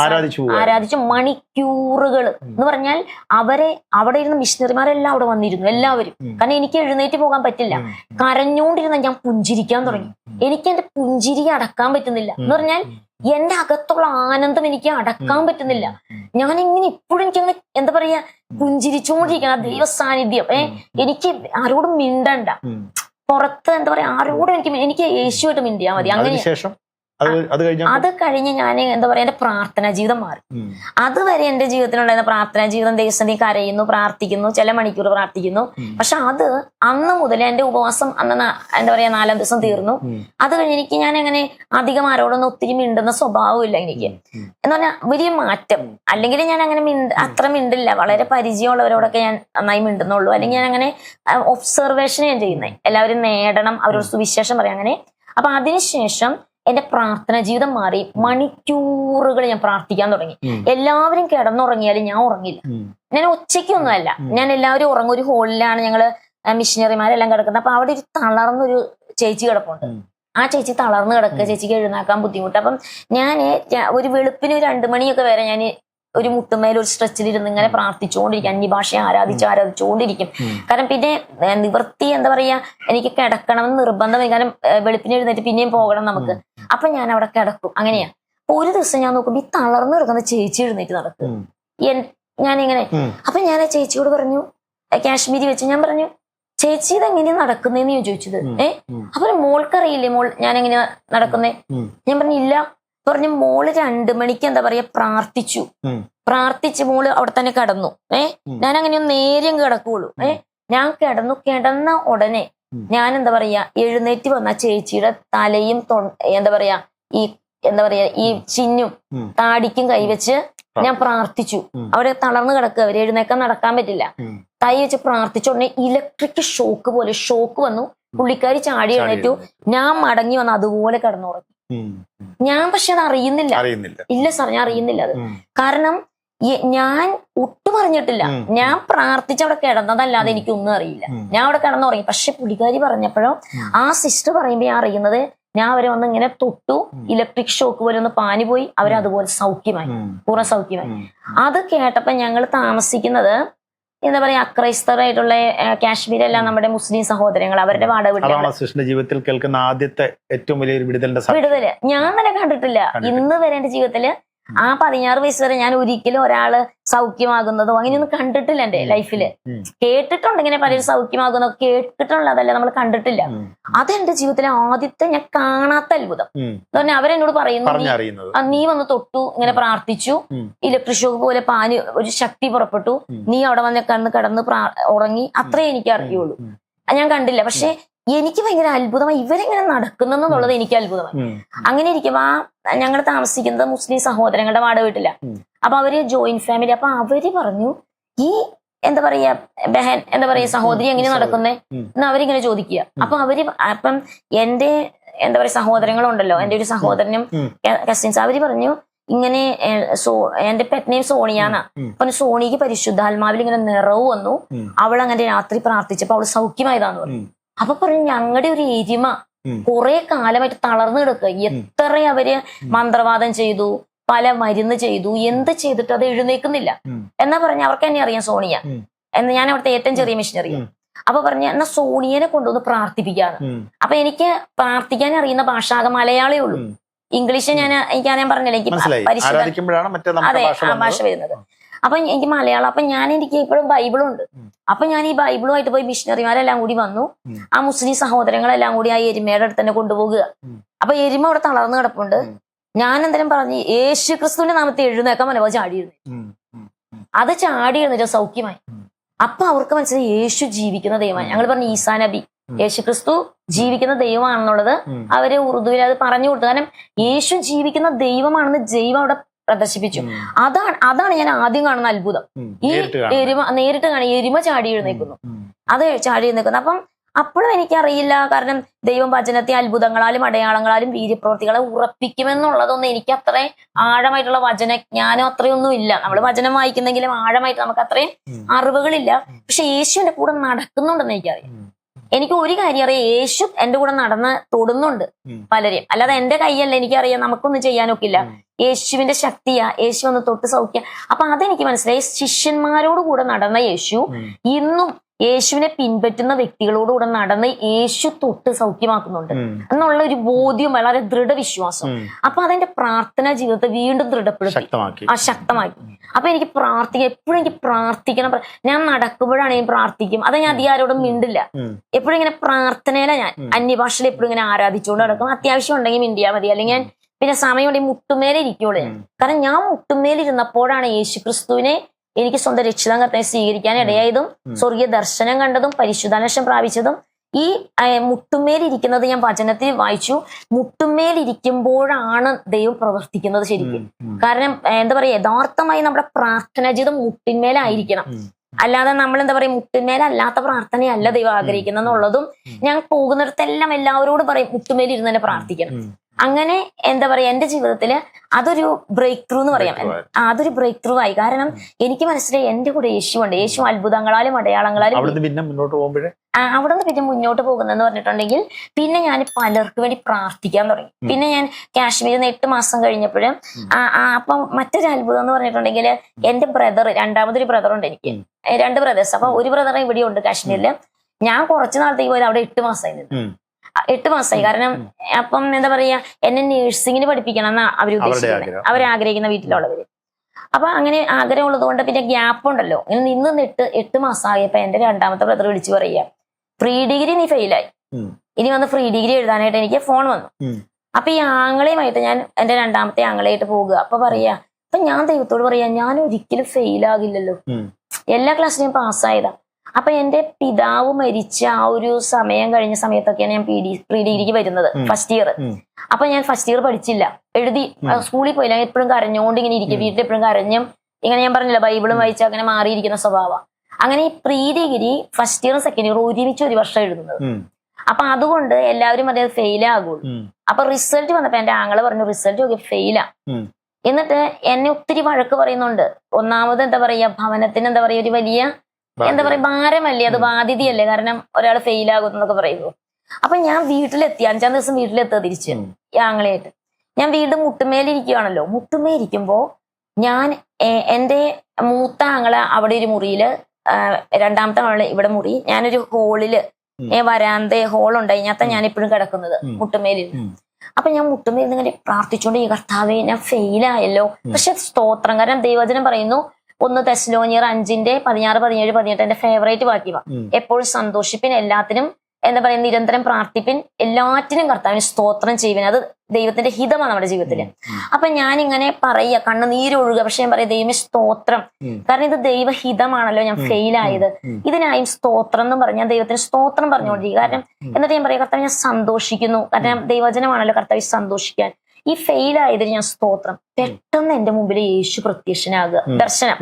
ആരാധിച്ചു മണിക്കൂറുകൾ. എന്ന് പറഞ്ഞാൽ അവിടെ ഇരുന്ന മിഷണറിമാരെല്ലാം അവിടെ വന്നിരുന്നു, എല്ലാവരും. കാരണം എനിക്ക് എഴുന്നേറ്റ് പോകാൻ പറ്റില്ല. കരഞ്ഞുകൊണ്ടിരുന്ന ഞാൻ പുഞ്ചിരിക്കാൻ തുടങ്ങി. എനിക്ക് എന്റെ പുഞ്ചിരി അടക്കാൻ പറ്റുന്നില്ല. എന്ന് പറഞ്ഞാൽ എന്റെ അകത്തുള്ള ആനന്ദം എനിക്ക് അടക്കാൻ പറ്റുന്നില്ല. ഞാനിങ്ങനെ ഇപ്പോഴും എനിക്കങ്ങനെ എന്താ പറയാ, പുഞ്ചിരിച്ചുകൊണ്ടിരിക്കണം. ആ ദൈവ സാന്നിധ്യം. എനിക്ക് ആരോടും മിണ്ടണ്ട. പുറത്ത് എന്താ പറയാ, ആരോടും എനിക്ക് യേശുവായിട്ട് മിണ്ടിയാ മതി. അങ്ങനെ അത് കഴിഞ്ഞ് ഞാൻ എന്താ പറയാ, എന്റെ പ്രാർത്ഥനാ ജീവിതം മാറി. അതുവരെ എന്റെ ജീവിതത്തിലുണ്ടായിരുന്ന പ്രാർത്ഥനാ ജീവിതം, ദൈവസന്നിധി കരയുന്നു, പ്രാർത്ഥിക്കുന്നു, ചില മണിക്കൂർ പ്രാർത്ഥിക്കുന്നു. പക്ഷെ അന്ന് മുതൽ എന്റെ ഉപവാസം എന്താ പറയാ 4 ദിവസം തീർന്നു. അത് കഴിഞ്ഞ് ഞാൻ അങ്ങനെ അധികം ആരോടൊന്നും ഒത്തിരി മിണ്ടുന്ന സ്വഭാവമില്ല എനിക്ക്. എന്ന് പറഞ്ഞാൽ വലിയ മാറ്റം. അല്ലെങ്കിൽ ഞാൻ അങ്ങനെ അത്ര മിണ്ടില്ല. വളരെ പരിചയമുള്ളവരോടൊക്കെ ഞാൻ നന്നായി മിണ്ടുന്നുള്ളൂ. അല്ലെങ്കിൽ ഞാൻ അങ്ങനെ ഒബ്സർവേഷൻ ഞാൻ ചെയ്യുന്നത്, എല്ലാവരും നേടണം, അവരോട് സുവിശേഷം പറയാം, അങ്ങനെ. അപ്പൊ അതിനുശേഷം എന്റെ പ്രാർത്ഥന ജീവിതം മാറി. മണിക്കൂറുകൾ ഞാൻ പ്രാർത്ഥിക്കാൻ തുടങ്ങി. എല്ലാവരും കിടന്നുറങ്ങിയാലും ഞാൻ ഉറങ്ങില്ല. ഞാൻ ഒച്ചയ്ക്കൊന്നുമല്ല, ഞാൻ എല്ലാവരും ഉറങ്ങും. ഒരു ഹോളിലാണ് ഞങ്ങള് മിഷനറിമാരെല്ലാം കിടക്കുന്നത്. അപ്പൊ അവിടെ ഒരു തളർന്നൊരു ചേച്ചി കിടപ്പുണ്ട്. ആ ചേച്ചി തളർന്ന് കിടക്കുക. ചേച്ചിക്ക് എഴുന്നേക്കാൻ ബുദ്ധിമുട്ട്. അപ്പം ഞാൻ ഒരു വെളുപ്പിന് 2 മണിയൊക്കെ വരെ ഞാൻ ഒരു മുട്ടുമേൽ ഒരു സ്ട്രെച്ചിലിരുന്ന് ഇങ്ങനെ പ്രാർത്ഥിച്ചുകൊണ്ടിരിക്കും. അന്യഭാഷയെ ആരാധിച്ചുകൊണ്ടിരിക്കും. കാരണം പിന്നെ നിവൃത്തി എന്താ പറയാ, എനിക്ക് കിടക്കണമെന്ന് നിർബന്ധം. കാരണം വെളുപ്പിന് എഴുന്നേറ്റ് പിന്നെയും പോകണം നമുക്ക്. അപ്പൊ ഞാൻ അവിടെ കിടക്കും. അങ്ങനെയാ. അപ്പൊ ഒരു ദിവസം ഞാൻ നോക്കുമ്പോ ഈ തളർന്നു കിടക്കുന്ന ചേച്ചി എഴുന്നേറ്റ് നടക്കും. ഞാനിങ്ങനെ. അപ്പൊ ഞാൻ ആ ചേച്ചിയോട് പറഞ്ഞു, കാശ്മീരി വെച്ച് ഞാൻ പറഞ്ഞു, ചേച്ചി ഇതെങ്ങനെയാ നടക്കുന്നേന്ന് ഞാൻ ചോദിച്ചത്. അപ്പൊ മോൾക്കറിയില്ലേ മോൾ ഞാൻ എങ്ങനെയാ നടക്കുന്നേ? ഞാൻ പറഞ്ഞു ഇല്ല. പറഞ്ഞു മോള് 2 മണിക്ക് എന്താ പറയാ പ്രാർത്ഥിച്ച് മോള് അവിടെ തന്നെ കിടന്നു. ഞാൻ അങ്ങനെയൊന്നും നേരം കിടക്കുള്ളൂ. ഞാൻ കിടന്ന ഉടനെ ഞാൻ എന്താ പറയാ എഴുന്നേറ്റ് വന്ന ചേച്ചിയുടെ തലയും എന്താ പറയാ ഈ ചിന്നും താടിക്കും കൈവച്ച് ഞാൻ പ്രാർത്ഥിച്ചു. അവരെ തളർന്നു കിടക്കുക, അവര് എഴുന്നേക്കാൻ നടക്കാൻ പറ്റില്ല. കൈ വെച്ച് പ്രാർത്ഥിച്ച ഉടനെ ഇലക്ട്രിക് ഷോക്ക് വന്നു. പുള്ളിക്കാരി ചാടി എഴുന്നേറ്റു. ഞാൻ മടങ്ങി വന്ന് അതുപോലെ കിടന്നുറങ്ങി. ഞാൻ പക്ഷെ അത് അറിയുന്നില്ല. ഇല്ല സാർ, ഞാൻ അറിയുന്നില്ല അത്. കാരണം ഞാൻ ഒട്ടും അറിഞ്ഞിട്ടില്ല. ഞാൻ പ്രാർത്ഥിച്ചവിടെ കിടന്നതല്ലാതെ എനിക്കൊന്നും അറിയില്ല. ഞാൻ അവിടെ കിടന്നുറങ്ങി. പക്ഷെ പുള്ളിക്കാരി പറഞ്ഞപ്പോഴോ ആ സിസ്റ്റർ പറയുമ്പോ ഞാൻ അറിയുന്നത്, ഞാൻ അവരെ വന്ന് ഇങ്ങനെ തൊട്ടു, ഇലക്ട്രിക് ഷോക്ക് പോലെ ഒന്ന് പാനി പോയി, അവരതുപോലെ സൗഖ്യമായി, പൂർണ്ണ സൗഖ്യമായി. അത് കേട്ടപ്പോ ഞങ്ങൾ താമസിക്കുന്നത് എന്താ പറയാ അക്രൈസ്തവരായിട്ടുള്ള കാശ്മീരെല്ലാം നമ്മുടെ മുസ്ലിം സഹോദരങ്ങൾ, അവരുടെ വാടക ജീവിതത്തിൽ കേൾക്കുന്ന ആദ്യത്തെ ഏറ്റവും വലിയൊരു വിടുതല് ഞാൻ തന്നെ കണ്ടിട്ടില്ല. ഇന്ന് വരെ എന്റെ ജീവിതത്തില് ആ 16 വയസ്സ് വരെ ഞാൻ ഒരിക്കലും ഒരാള് സൗഖ്യമാകുന്നതോ അങ്ങനെയൊന്നും കണ്ടിട്ടില്ല എന്റെ ലൈഫില്. കേട്ടിട്ടുണ്ട് ഇങ്ങനെ പലരും സൗഖ്യമാകുന്നോ, കേട്ടിട്ടുള്ളതല്ല, നമ്മൾ കണ്ടിട്ടില്ല. അതെന്റെ ജീവിതത്തിലെ ആദ്യത്തെ ഞാൻ കാണാത്ത അത്ഭുതം എന്ന് പറഞ്ഞാൽ അവരെന്നോട് പറയുന്നു, നീ വന്ന് തൊട്ടു, ഇങ്ങനെ പ്രാർത്ഥിച്ചു, ഇലക്ട്രിക് ഷോക്ക് പോലെ പാല് ഒരു ശക്തി പുറപ്പെട്ടു, നീ അവിടെ വന്ന് കിടന്ന് ഉറങ്ങി, അത്രേ എനിക്ക് അറിയുള്ളൂ, ഞാൻ കണ്ടില്ല. പക്ഷെ എനിക്ക് ഭയങ്കര അത്ഭുതമായി ഇവരെങ്ങനെ നടക്കുന്നെന്നുള്ളത് എനിക്ക് അത്ഭുതമായി. അങ്ങനെ ഇരിക്കും ഞങ്ങൾ താമസിക്കുന്നത് മുസ്ലിം സഹോദരങ്ങളുടെ വാടക വീട്ടില. അപ്പൊ അവര് ജോയിന്റ് ഫാമിലി. അപ്പൊ അവര് പറഞ്ഞു, ഈ എന്താ പറയാ ബഹൻ എന്താ പറയാ സഹോദരി എങ്ങനെ നടക്കുന്നേ എന്ന് അവരിങ്ങനെ ചോദിക്കുക. അപ്പം എന്റെ എന്താ പറയാ സഹോദരങ്ങളുണ്ടല്ലോ, എന്റെ ഒരു സഹോദരനും കസിൻസ്, അവര് പറഞ്ഞു ഇങ്ങനെ എന്റെ പെറ്റ് നെയിം സോണിയാന്നാ. അപ്പൊ സോണിക്ക് പരിശുദ്ധാത്മാവിൽ ഇങ്ങനെ നിറവ് വന്നു, അവൾ അങ്ങനെ രാത്രി പ്രാർത്ഥിച്ചപ്പോ അവള് സൗഖ്യമായതാന്ന് പറഞ്ഞു. അപ്പൊ പറഞ്ഞു ഞങ്ങളുടെ ഒരു എരിമ കുറെ കാലമായിട്ട് തളർന്നു കിടക്കുക. എത്ര അവര് മന്ത്രവാദം ചെയ്തു, പല മരുന്ന് ചെയ്തു, എന്ത് ചെയ്തിട്ട് അത് എഴുന്നേക്കുന്നില്ല. എന്നാ പറഞ്ഞ അവർക്ക് തന്നെ അറിയാം സോണിയ എന്ന്, ഞാൻ അവിടുത്തെ ഏറ്റവും ചെറിയ മിഷനറിയാണ്. അപ്പൊ പറഞ്ഞ എന്നാ സോണിയനെ കൊണ്ടുവന്ന് പ്രാർത്ഥിപ്പിക്കാന്ന്. അപ്പൊ എനിക്ക് പ്രാർത്ഥിക്കാൻ അറിയുന്ന ഭാഷ മലയാളേ ഉള്ളൂ, ഇംഗ്ലീഷ് ഞാൻ പറഞ്ഞില്ല, എനിക്ക് അതെ ആ ഭാഷ വരുന്നത്. അപ്പൊ എനിക്ക് മലയാളം. അപ്പൊ എനിക്ക് ഇപ്പോഴും ബൈബിളുണ്ട്. അപ്പൊ ഞാൻ ഈ ബൈബിളുമായിട്ട് പോയി മിഷണറിമാരെല്ലാം കൂടി വന്നു, ആ മുസ്ലിം സഹോദരങ്ങളെല്ലാം കൂടി ആ എരുമയുടെ അടുത്ത് തന്നെ കൊണ്ടുപോകുക. അപ്പൊ എരുമ അവിടെ തളർന്നു കിടപ്പുണ്ട്. ഞാൻ എന്തെങ്കിലും പറഞ്ഞു യേശു ക്രിസ്തുവിന്റെ നാമത്തെ എഴുന്നേക്കാൻ മനോ ചാടിയിരുന്നു. അത് ചാടി എഴുന്നേറ്റ് സൗഖ്യമായി. അപ്പൊ അവർക്ക് മനസ്സിലായി യേശു ജീവിക്കുന്ന ദൈവമാണ്. ഞങ്ങൾ പറഞ്ഞു ഈസാ നബി, യേശു ക്രിസ്തു ജീവിക്കുന്ന ദൈവമാണെന്നുള്ളത് അവര് ഉറുദുവിൽ അത് പറഞ്ഞു കൊടുത്തു. കാരണം യേശു ജീവിക്കുന്ന ദൈവമാണെന്ന് ദൈവം അവിടെ പ്രദർശിപ്പിച്ചു. അതാണ് ഞാൻ ആദ്യം കാണുന്ന അത്ഭുതം. ഈ എരുമ നേരിട്ട് കാണി എരുമ ചാടി എഴുന്നേക്കുന്നു, അത് ചാടി എഴുന്നേക്കുന്നു. അപ്പം അപ്പോഴും എനിക്കറിയില്ല, കാരണം ദൈവം വചനത്തെ അത്ഭുതങ്ങളാലും അടയാളങ്ങളാലും വീര്യപ്രവർത്തികളെ ഉറപ്പിക്കുമെന്നുള്ളതൊന്നും എനിക്ക് അത്രയും ആഴമായിട്ടുള്ള വചനജ്ഞാനം അത്രയൊന്നും ഇല്ല. നമ്മൾ വചനം വായിക്കുന്നെങ്കിലും ആഴമായിട്ട് നമുക്ക് അത്രയും അറിവുകളില്ല. പക്ഷെ യേശുവിന്റെ കൂടെ നടക്കുന്നുണ്ടെന്ന് എനിക്കറിയാം. എനിക്ക് ഒരു കാര്യം അറിയാം, യേശു എന്റെ കൂടെ നടന്ന് തൊടുന്നുണ്ട് പലരെയും. അല്ലാതെ എന്റെ കൈയല്ല, എനിക്കറിയാം നമുക്കൊന്നും ചെയ്യാനൊക്കില്ല. യേശുവിന്റെ ശക്തിയാ, യേശു വന്ന് തൊട്ട് സൗഖ്യം. അപ്പൊ അതെനിക്ക് മനസ്സിലായി. ശിഷ്യന്മാരോട് കൂടെ നടന്ന യേശു ഇന്നും യേശുവിനെ പിൻപറ്റുന്ന വ്യക്തികളോടുകൂടെ നടന്ന് യേശു തൊട്ട് സൗഖ്യമാക്കുന്നുണ്ട് എന്നുള്ള ഒരു ബോധ്യം, വളരെ ദൃഢവിശ്വാസം. അപ്പൊ അതെന്റെ പ്രാർത്ഥനാ ജീവിതത്തെ വീണ്ടും ദൃഢപ്പെടുത്തി, ശക്തമാക്കി. അപ്പൊ എനിക്ക് പ്രാർത്ഥിക്കാം, എപ്പോഴും എനിക്ക് പ്രാർത്ഥിക്കണം. ഞാൻ നടക്കുമ്പോഴാണ് ഞാൻ പ്രാർത്ഥിക്കും. അത് ഞാൻ അധികം ആരോടും മിണ്ടില്ല. എപ്പോഴും ഇങ്ങനെ പ്രാർത്ഥനയില ഞാൻ അന്യഭാഷയിൽ എപ്പോഴും ഇങ്ങനെ ആരാധിച്ചുകൊണ്ട് നടക്കും. അത്യാവശ്യം ഉണ്ടെങ്കിൽ മിണ്ടിയാൽ മതി, അല്ലെങ്കിൽ ഞാൻ പിന്നെ സമയം ഉണ്ടെങ്കിൽ മുട്ടുമേലെ ഇരിക്കുള്ളൂ ഞാൻ. കാരണം ഞാൻ മുട്ടുമേലിരുന്നപ്പോഴാണ് യേശു ക്രിസ്തുവിനെ എനിക്ക് സ്വന്തം രക്ഷിതാകർത്തായി സ്വീകരിക്കാൻ ഇടയായതും സ്വർഗീയ ദർശനം കണ്ടതും പരിശുദ്ധാനശം പ്രാപിച്ചതും. ഈ മുട്ടുമേലിരിക്കുന്നത് ഞാൻ വചനത്തിൽ വായിച്ചു. മുട്ടുമേലിരിക്കുമ്പോഴാണ് ദൈവം പ്രവർത്തിക്കുന്നത് ശരിക്കും. കാരണം എന്താ പറയാ, യഥാർത്ഥമായി നമ്മുടെ പ്രാർത്ഥനാ ജീവിതം മുട്ടിന്മേലായിരിക്കണം. അല്ലാതെ നമ്മൾ എന്താ പറയാ മുട്ടുമേലല്ലാത്ത പ്രാർത്ഥനയല്ല ദൈവം ആഗ്രഹിക്കുന്നുള്ളതും ഞാൻ പോകുന്നിടത്തെല്ലാം എല്ലാവരോടും പറയും മുട്ടുമേലിരുന്ന് തന്നെ പ്രാർത്ഥിക്കണം. അങ്ങനെ എന്താ പറയാ എന്റെ ജീവിതത്തില് അതൊരു ബ്രേക്ക് ത്രൂ എന്ന് പറയാം. അതൊരു ബ്രേക്ക് ത്രൂ ആയി. കാരണം എനിക്ക് മനസ്സിലായി എന്റെ കൂടെ യേശു ഉണ്ട്. യേശു അത്ഭുതങ്ങളാലും അടയാളങ്ങളാലും അവിടെ നിന്ന് പിന്നെ മുന്നോട്ട് പോകുന്നെന്ന് പറഞ്ഞിട്ടുണ്ടെങ്കിൽ പിന്നെ ഞാൻ പലർക്ക് വേണ്ടി പ്രാർത്ഥിക്കാൻ തുടങ്ങി. പിന്നെ ഞാൻ കാശ്മീരിൽ നിന്ന് 8 മാസം കഴിഞ്ഞപ്പോഴും അപ്പം മറ്റൊരു അത്ഭുതം എന്ന് പറഞ്ഞിട്ടുണ്ടെങ്കിൽ എന്റെ ബ്രദർ, രണ്ടാമതൊരു ബ്രദർ ഉണ്ട് എനിക്ക്, 2 ബ്രദേഴ്സ്. അപ്പൊ ഒരു ബ്രദർ ഇവിടെ ഉണ്ട് കാശ്മീരില്. ഞാൻ കുറച്ചു നാളത്തേക്ക് പോയത് അവിടെ 8 മാസമായി നിന്ന്. 8 മാസമായി. കാരണം അപ്പം എന്താ പറയാ എന്നെ നേഴ്സിങ്ങിന് പഠിപ്പിക്കണം എന്നാ അവർ ഉദ്ദേശിക്കുന്നത്, അവരാഗ്രഹിക്കുന്ന വീട്ടിലുള്ളവര്. അപ്പൊ അങ്ങനെ ആഗ്രഹം ഉള്ളത് കൊണ്ട് പിന്നെ ഗ്യാപ്പ് ഉണ്ടല്ലോ. ഇങ്ങനെ നിന്നിട്ട് 8 മാസം ആയപ്പോ എന്റെ രണ്ടാമത്തെ ബ്രദർ വിളിച്ചു പറയാ, പ്രീ ഡിഗ്രി നീ ഫെയിലായി, ഇനി വന്ന് ഫ്രീ ഡിഗ്രി എഴുതാനായിട്ട് എനിക്ക് ഫോൺ വന്നു. അപ്പൊ ഈ ആങ്ങളെയുമായിട്ട് ഞാൻ എന്റെ രണ്ടാമത്തെ ആങ്ങളെയായിട്ട് പോകുക. അപ്പൊ പറയാ, അപ്പൊ ഞാൻ ദൈവത്തോട് പറയാ, ഞാൻ ഒരിക്കലും ഫെയിൽ ആകില്ലല്ലോ, എല്ലാ ക്ലാസ്സിലും പാസ്സായതാ. അപ്പൊ എന്റെ പിതാവ് മരിച്ച ആ ഒരു സമയം കഴിഞ്ഞ സമയത്തൊക്കെയാണ് ഞാൻ പ്രീ ഡിഗ്രിക്ക് വരുന്നത്, ഫസ്റ്റ് ഇയർ. അപ്പൊ ഞാൻ ഫസ്റ്റ് ഇയർ പഠിച്ചില്ല, എഴുതി സ്കൂളിൽ പോയില്ല. എപ്പോഴും കരഞ്ഞോണ്ട് ഇങ്ങനെ ഇരിക്കും, വീട്ടിൽ എപ്പോഴും കരഞ്ഞും ഇങ്ങനെ ഞാൻ പറഞ്ഞില്ല ബൈബിളും വായിച്ച അങ്ങനെ മാറിയിരിക്കുന്ന സ്വഭാവം. അങ്ങനെ ഈ പ്രീ ഡിഗ്രി ഫസ്റ്റ് ഇയറും സെക്കൻഡ് ഇയറും ഒരുമിച്ച് ഒരു വർഷം എഴുതുന്നത്. അപ്പൊ അതുകൊണ്ട് എല്ലാവരും അതേ ഫെയിൽ ആകുള്ളൂ. അപ്പൊ റിസൾട്ട് വന്നപ്പോ എന്റെ ആങ്ങള് പറഞ്ഞു റിസൾട്ട് നോക്കി ഫെയിലാ. എന്നിട്ട് എന്നെ ഒത്തിരി വഴക്ക് പറയുന്നുണ്ട്. ഒന്നാമത് എന്താ പറയാ ഭവനത്തിന് എന്താ പറയാ ഒരു വലിയ എന്താ പറയാ ഭാരമല്ലേ, അത് ബാധ്യതയല്ലേ, കാരണം ഒരാൾ ഫെയിൽ ആകുന്നൊക്കെ പറയുമ്പോ. അപ്പൊ ഞാൻ വീട്ടിലെത്തി, 5-ാം ദിവസം വീട്ടിലെത്തുക തിരിച്ച് ആങ്ങളെയായിട്ട്. ഞാൻ വീണ്ടും മുട്ടുമേലിരിക്കുകയാണല്ലോ. മുട്ടുമേലിരിക്കുമ്പോ ഞാൻ എന്റെ മൂത്ത ആങ്ങളെ അവിടെ ഒരു മുറിയില്, രണ്ടാമത്തെ ആള് ഇവിടെ മുറി, ഞാനൊരു ഹോളില് വരാന്ത ഹോളുണ്ട്, അതിനകത്ത് ഞാൻ എപ്പോഴും കിടക്കുന്നത് മുട്ടുമേലിൽ. അപ്പൊ ഞാൻ മുട്ടുന്നിരുന്ന് ഇങ്ങനെ പ്രാർത്ഥിച്ചുകൊണ്ട് ഈ കർത്താവെ ഞാൻ ഫെയിലായല്ലോ. പക്ഷെ സ്തോത്രം, കാരണം ദൈവവചനം പറയുന്നു 1 തെസ്സലോനിയർ 5:16-17-18 എന്റെ ഫേവറേറ്റ് വാക്യമാ. എപ്പോഴും സന്തോഷിപ്പിൻ, എല്ലാത്തിനും എന്താ പറയുക നിരന്തരം പ്രാർത്ഥിപ്പിൻ, എല്ലാറ്റിനും കർത്താവിന് സ്തോത്രം ചെയ്യുവിൻ. അത് ദൈവത്തിന്റെ ഹിതമാണ് നമ്മുടെ ജീവിതത്തില്. അപ്പൊ ഞാനിങ്ങനെ പറയുക, കണ്ണുനീരൊഴുകുക, പക്ഷെ ഞാൻ പറയാം ദൈവമേ സ്തോത്രം, കാരണം ഇത് ദൈവഹിതമാണല്ലോ ഞാൻ ഫെയിലായത്, ഇതിനായും സ്തോത്രം എന്ന് പറഞ്ഞ് ഞാൻ ദൈവത്തിന് സ്തോത്രം പറഞ്ഞുകൊണ്ടിരിക്കുക. കാരണം എന്നിട്ട് ഞാൻ പറയാം കർത്താവ് ഞാൻ സന്തോഷിക്കുന്നു, കാരണം ദൈവവചനമാണല്ലോ കർത്താവ് സന്തോഷിക്കാൻ. ഈ ഫെയിലായതിന് ഞാൻ സ്തോത്രം. പെട്ടെന്ന് എന്റെ മുമ്പിൽ യേശു പ്രത്യക്ഷനാകുക, ദർശനം.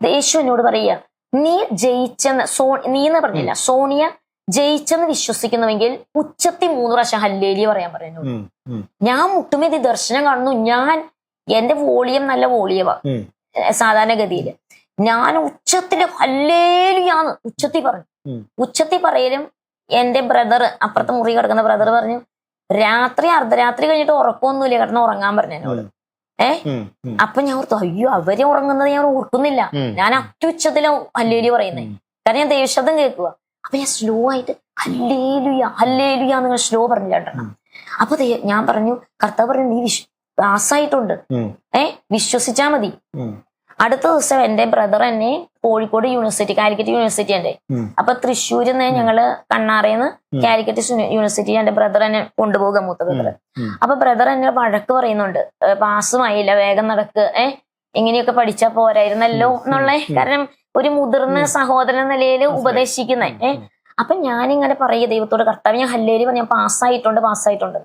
യേശു എന്നോട് പറയുക, നീ ജയിച്ചെന്ന് നീ എന്ന് പറഞ്ഞില്ല, സോണിയ ജയിച്ചെന്ന് വിശ്വസിക്കുന്നുവെങ്കിൽ ഉച്ചത്തി 3 പ്രാവശ്യം ഹല്ലേലൂയ പറയാൻ പറയുന്നു. ഞാൻ മുട്ടുമേത് ദർശനം കാണുന്നു. എന്റെ വോളിയം നല്ല വോളിയമാ സാധാരണഗതിയില്. ഞാൻ ഉച്ചത്തില് ഹല്ലേലൂയാന്ന് ഉച്ചത്തി പറഞ്ഞു. ഉച്ചത്തി പറയലും എന്റെ ബ്രദർ, അപ്പുറത്തെ മുറി കിടക്കുന്ന ബ്രദർ പറഞ്ഞു, രാത്രി അർദ്ധരാത്രി കഴിഞ്ഞിട്ട് ഉറക്കമൊന്നുമില്ല, കിടന്ന് ഉറങ്ങാൻ പറഞ്ഞു എന്നോട്. അപ്പൊ ഞാൻ ഓർത്തു, അയ്യോ അവരെ ഉറങ്ങുന്നത് ഞാൻ ഓർക്കുന്നില്ല, ഞാൻ അത്യുച്ചത്തില ഹല്ലേലൂയ പറയുന്നേ, കാരണം ഞാൻ ദൈവശബ്ദം കേൾക്കുക. അപ്പൊ ഞാൻ സ്ലോ ആയിട്ട് ഹല്ലേലൂയ ഹല്ലേലൂയ നിങ്ങൾ സ്ലോ പറഞ്ഞില്ല. അപ്പൊ ഞാൻ പറഞ്ഞു, കർത്താവ് പറഞ്ഞു നീ പാസ്സായിട്ടുണ്ട്, വിശ്വസിച്ചാ മതി. അടുത്ത ദിവസം എന്റെ ബ്രദർ എന്നെ കോഴിക്കോട് യൂണിവേഴ്സിറ്റി, കാലിക്കറ്റ് യൂണിവേഴ്സിറ്റി എന്റെ, അപ്പൊ തൃശ്ശൂരിൽ നിന്ന് ഞങ്ങള് കണ്ണാറേന്ന് കാലിക്കറ്റ് യൂണിവേഴ്സിറ്റി എന്റെ ബ്രദർ എന്നെ കൊണ്ടുപോകുക, മൂത്ത ബ്രദർ. അപ്പൊ ബ്രദർ എന്നെ വഴക്ക് പറയുന്നുണ്ട്, പാസ്സുമായില്ല, വേഗം നടക്ക്, ഇങ്ങനെയൊക്കെ പഠിച്ചാ പോരായിരുന്നല്ലോ എന്നുള്ള, കാരണം ഒരു മുതിർന്ന സഹോദരൻ എന്ന നിലയിൽ ഉപദേശിക്കുന്നേ. അപ്പൊ ഞാനിങ്ങനെ പറയുക ദൈവത്തോട്, കർത്താവ് ഞാൻ ഹല്ലേലൂയ പറഞ്ഞു, ഞാൻ പാസ്സായിട്ടുണ്ട്.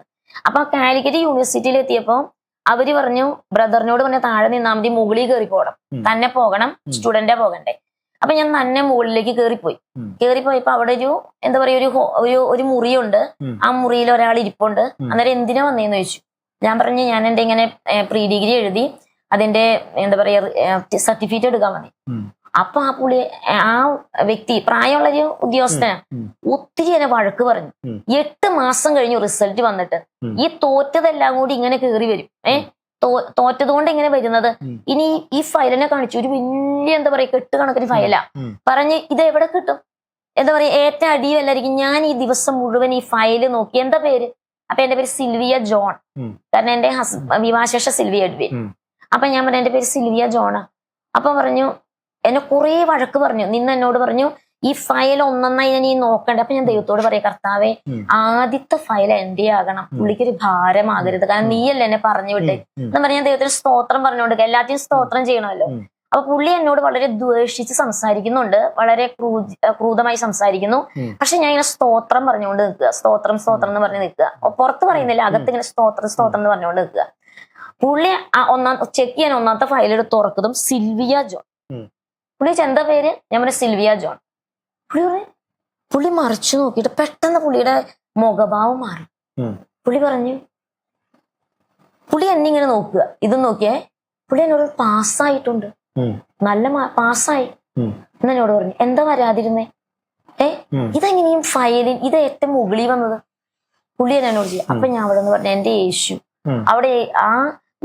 അപ്പൊ കാലിക്കറ്റ് യൂണിവേഴ്സിറ്റിയിൽ എത്തിയപ്പോ അവര് പറഞ്ഞു, ബ്രദറിനോട് പറഞ്ഞ താഴെ നിന്നാ മതി, മുകളിൽ കയറി പോകണം, തന്നെ പോകണം, സ്റ്റുഡന്റാ പോകണ്ടേ. അപ്പൊ ഞാൻ തന്നെ മുകളിലേക്ക് കയറിപ്പോയപ്പോ അവിടെ ഒരു എന്താ പറയാ ഒരു മുറിയുണ്ട്. ആ മുറിയിൽ ഒരാൾ ഇരിപ്പുണ്ട്. അന്നേരം എന്തിനാ വന്നേന്ന് ചോദിച്ചു. ഞാൻ പറഞ്ഞു ഞാൻ എന്റെ ഇങ്ങനെ പ്രീ ഡിഗ്രി എഴുതി അതിന്റെ എന്താ പറയാ സർട്ടിഫിക്കറ്റ് എടുക്കാൻ വന്നേ. അപ്പൊ ആ വ്യക്തി പ്രായമുള്ളൊരു ഉദ്യോഗസ്ഥനാണ്, ഒത്തിരി എന്നെ വഴക്ക് പറഞ്ഞു. 8 മാസം കഴിഞ്ഞു റിസൾട്ട് വന്നിട്ട്, ഈ തോറ്റതെല്ലാം കൂടി ഇങ്ങനെ കയറി വരും. തോറ്റത് കൊണ്ട് ഇങ്ങനെ വരുന്നത്. ഇനി ഈ ഫയലിനെ കാണിച്ചു, ഒരു വലിയ എന്താ പറയാ കെട്ടുകണക്കിന് ഫയലാ. പറഞ്ഞ് ഇത് എവിടെ കിട്ടും, എന്താ പറയാ ഏറ്റവും അടിയല്ലായിരിക്കും. ഞാൻ ഈ ദിവസം മുഴുവൻ ഈ ഫയല് നോക്കി. എന്താ പേര്? അപ്പൊ എന്റെ പേര് സിൽവിയ ജോൺ, കാരണം എന്റെ വിവാഹശേഷ സിൽവിയ എഡ്വിൻ. അപ്പൊ ഞാൻ പറഞ്ഞു എന്റെ പേര് സിൽവിയ ജോണാ. അപ്പൊ പറഞ്ഞു, എന്നെ കുറെ വഴക്ക് പറഞ്ഞു. എന്നോട് പറഞ്ഞു ഈ ഫയൽ ഒന്നൊന്നായി ഞാൻ ഈ നോക്കണ്ടേ. അപ്പൊ ഞാൻ ദൈവത്തോട് പറയാം, കർത്താവെ ആദ്യത്തെ ഫയൽ എന്റെ ആകണം, പുള്ളിക്കൊരു ഭാരമാകരുത്, കാരണം നീയല്ലേ എന്നെ പറഞ്ഞു വിട്ടേ എന്ന് പറഞ്ഞ് ഞാൻ ദൈവത്തിന് സ്തോത്രം പറഞ്ഞുകൊണ്ട് എല്ലാത്തിനും സ്തോത്രം ചെയ്യണമല്ലോ. അപ്പൊ പുള്ളി എന്നോട് വളരെ ദ്വേഷിച്ച് സംസാരിക്കുന്നുണ്ട്, വളരെ ക്രൂതമായി സംസാരിക്കുന്നു. പക്ഷെ ഞാൻ ഇങ്ങനെ സ്തോത്രം പറഞ്ഞുകൊണ്ട് നിൽക്കുക, സ്തോത്രം എന്ന് പറഞ്ഞ് നിൽക്കുക. പുറത്ത് പറയുന്നില്ല, അകത്ത് ഇങ്ങനെ സ്തോത്രം എന്ന് പറഞ്ഞുകൊണ്ട് നിൽക്കുക. പുള്ളി ചെക്ക് ചെയ്യാൻ ഒന്നാമത്തെ ഫയൽ എടുത്ത് തുറക്കുന്നതും സിൽവിയ ജോൺ. പുള്ളി എന്താ പേര്? ഞാൻ പറഞ്ഞ സിൽവിയ ജോൺ. പുള്ളി മറിച്ചു നോക്കിയിട്ട് പെട്ടെന്ന് പുള്ളിയുടെ മുഖഭാവം മാറി. പുള്ളി പറഞ്ഞു, പുള്ളി എന്നെ ഇങ്ങനെ നോക്കുക, ഇത് നോക്കിയേ. പുള്ളി എന്നോട് പാസ്സായിട്ടുണ്ട്, നല്ല പാസ്സായി എന്നോട് പറഞ്ഞു. എന്താ വരാതിരുന്നേ? ഇതെങ്ങനെയും ഫയലിൽ ഇത് ഏറ്റവും മുകളിൽ വന്നത്? പുള്ളി എന്നോട് ചെയ്യും. അപ്പൊ ഞാൻ അവിടെ നിന്ന് പറഞ്ഞു, എന്റെ യേശു. അവിടെ ആ